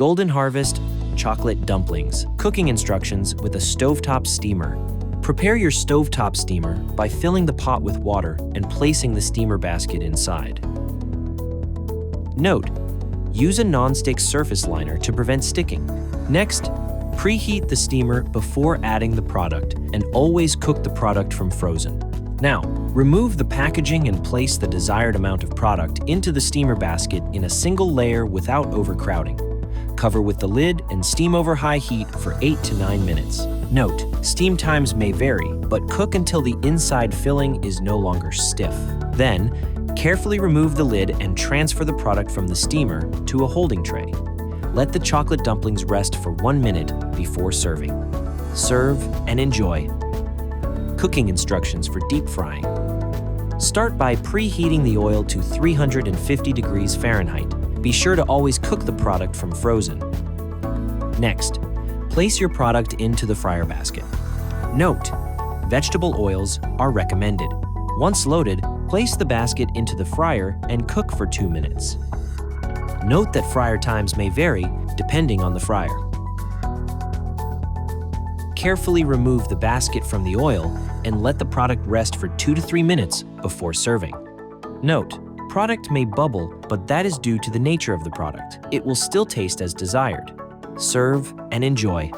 Golden Harvest Chocolate Dumplings. Cooking instructions with a stovetop steamer. Prepare your stovetop steamer by filling the pot with water and placing the steamer basket inside. Note: use a nonstick surface liner to prevent sticking. Next, preheat the steamer before adding the product and always cook the product from frozen. Now, remove the packaging and place the desired amount of product into the steamer basket in a single layer without overcrowding. Cover with the lid and steam over high heat for 8 to 9 minutes. Note: steam times may vary, but cook until the inside filling is no longer stiff. Then, carefully remove the lid and transfer the product from the steamer to a holding tray. Let the chocolate dumplings rest for 1 minute before serving. Serve and enjoy. Cooking instructions for deep frying. Start by preheating the oil to 350 degrees Fahrenheit. Be sure to always cook the product from frozen. Next, place your product into the fryer basket. Note: vegetable oils are recommended. Once loaded, place the basket into the fryer and cook for 2 minutes. Note that fryer times may vary depending on the fryer. Carefully remove the basket from the oil and let the product rest for 2 to 3 minutes before serving. Note: product may bubble, but that is due to the nature of the product. It will still taste as desired. Serve and enjoy.